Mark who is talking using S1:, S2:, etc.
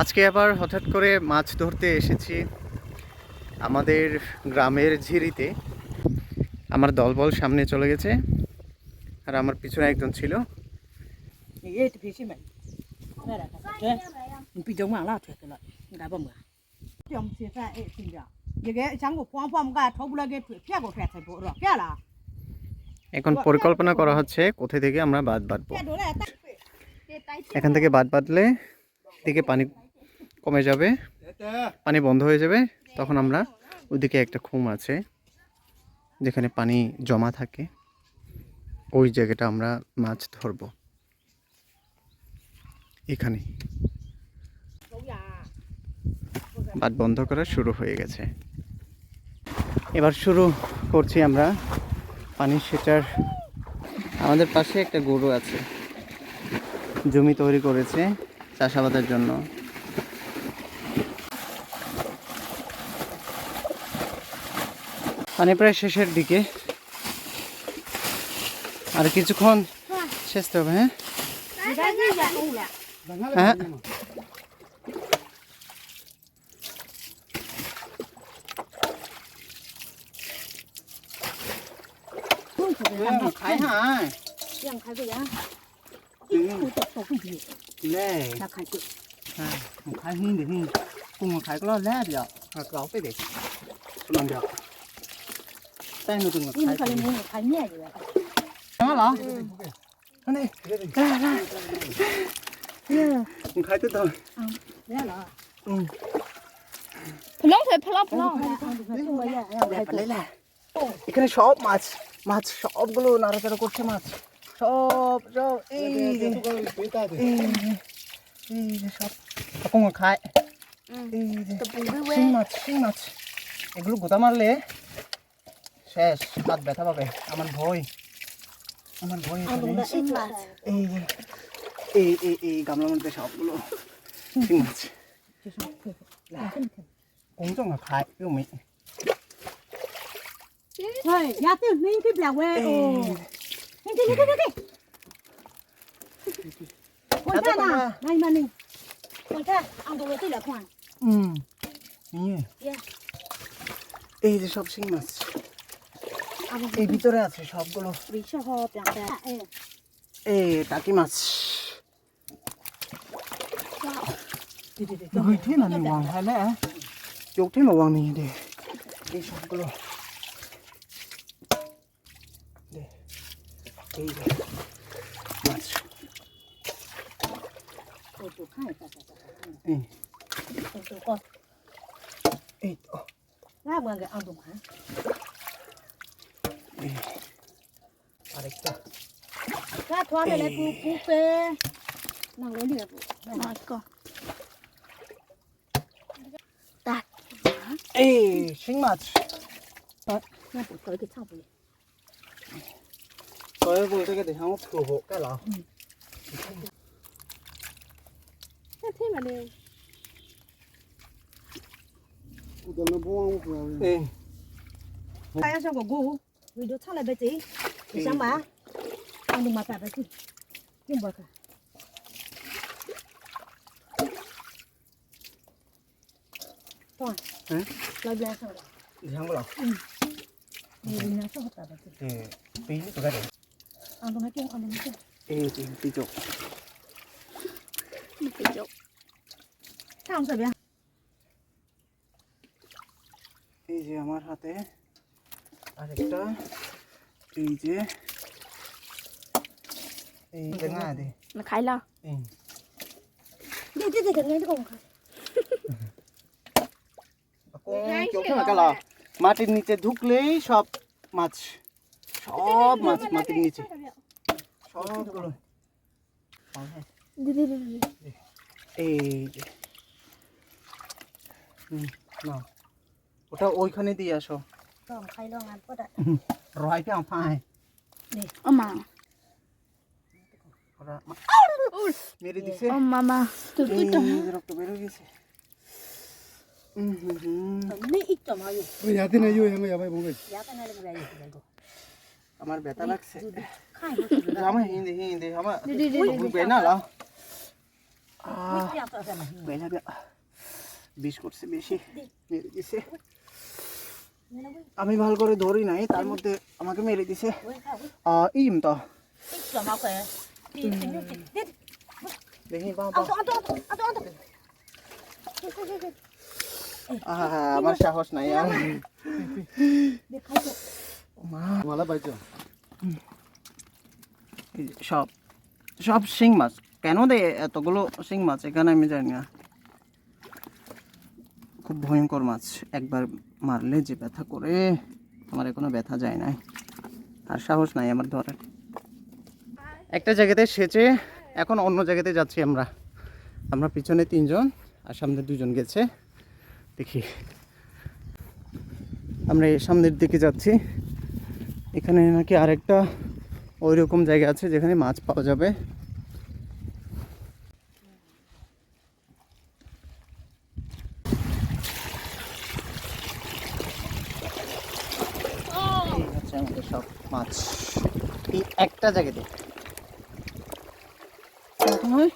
S1: আজকে আবার হঠাৎ করে মাছ ধরতে এসেছি আমাদের গ্রামের ঝিরিতে। আমার দলবল সামনে চলে গেছে আর আমার পিছনে একজন ছিল। এখন পরিকল্পনা করা হচ্ছে কোথায় থেকে আমরা বাঁধ বাঁধবো। এখান থেকে বাঁধ বাঁধলে দিকে পানি কমে যাবে, পানি বন্ধ হয়ে যাবে, তখন আমরা ওইদিকে একটা খুম আছে যেখানে পানি জমা থাকে, ওই জায়গাটা আমরা মাছ ধরবো। এখানে বাঁধ বন্ধ করা শুরু হয়ে গেছে। এবার শুরু করছি আমরা পানি সেচার। আমাদের পাশে একটা গরু আছে, জমি তৈরি করেছে চাষাবাদের জন্য। পানি প্রায় শেষের দিকে, আর কিছুক্ষণ সেচতে হবে। হ্যাঁ হ্যাঁ, খাই হ্যাঁ lê khai hin để hin cùng khai có lẽ được hoặc láo phải để làm được tay nó từng khai đó là anh đi cùng khai tới rồi lấy là এখানে সব মাছ মাছ সবগুলো নাড়াচাড়া করছে, মাছ সব সব এই যে সব কোন খায়। শিং মাছ, শিং মাছ এগুলো গোতা মারলে শেষ, হাত ব্যথা পাবে। আমার ভয়, আমার ভয়। এই যে এই এই এই গামলার মধ্যে সবগুলো শিং মাছ। 공정 খায় কেউ মেয়ে
S2: 呀，对，那个不要喂哦，那个，我看呐，那你们呢？我看，俺都对了看。
S1: নিয়ে এই যে সব শিং মাছ এই ভিতরে আছে সবগুলো। এই টাকি মাছ người thế là mình hoàng hay lẽ chụp thế mà hoàng này để এই সবগুলো এই যে মাছ এই তো আরেকটা এই শিং মাছ tôi bồi cái để không thủ hộ cái lò
S2: thế mà đều ai ăn xong của gu vì đứa chắc là bé tí thì sáng má ăn đừng mà phải cái gì nhưng mà cả thôi lấy bia xong rồi
S1: thì không có lò
S2: vì nó xong hết cả
S1: thì phí tụi cái để
S2: ăn đừng hay chung ăn đừng hay chung
S1: thì tí chỗ
S2: sao rồi bé
S1: এই যে আমার হাতে আরেকটা এই যে এই দেখা দে
S2: nó khai lo đi ngay cùng
S1: চোখে না কালা মাটির নিচে ঢুকলেই সব মাছ, সব মাছ মাটির নিচে সবগুলো। এই যে না ওটা ওইখানে দিয়ে আসো রয় কে আমায় ওরা মেরে দিছে রক্ত বের হয়ে গেছে। আমার ব্যথা লাগছে।
S2: 看一个，
S1: Hama hindi hama.
S2: Di.
S1: Bena la.
S2: 这样做什么？
S1: Bena bia. বিষ করছে বেশি মেরে দিছে আমি ভালো করে ধরি নাই তার মধ্যে আমাকে মেরে দিছে ইম তো
S2: 小毛鬼，দেখি
S1: বাবা আমার সাহস নাই আর মা মালা পাইছো সব সব শিং মাছ কেন দে এতগুলো শিং মাছ এখানে আমি জানি না খুব ভয়ঙ্কর মাছ একবার মারলে যে ব্যথা করে আমার এখনো ব্যথা যায় নাই আর সাহস নাই আমার ধরার একটা জায়গাতে সেচে এখন অন্য জায়গাতে যাচ্ছি আমরা পিছনে 3 জন আর সামনে 2 জন গেছে দেখি আমরা এই সামনের দিকে যাচ্ছি এখানে নাকি আরেকটা ওই রকম জায়গা আছে যেখানে মাছ পাওয়া যাবে এই হচ্ছে আমাদের সব মাছ এই একটা জায়গাতে হয়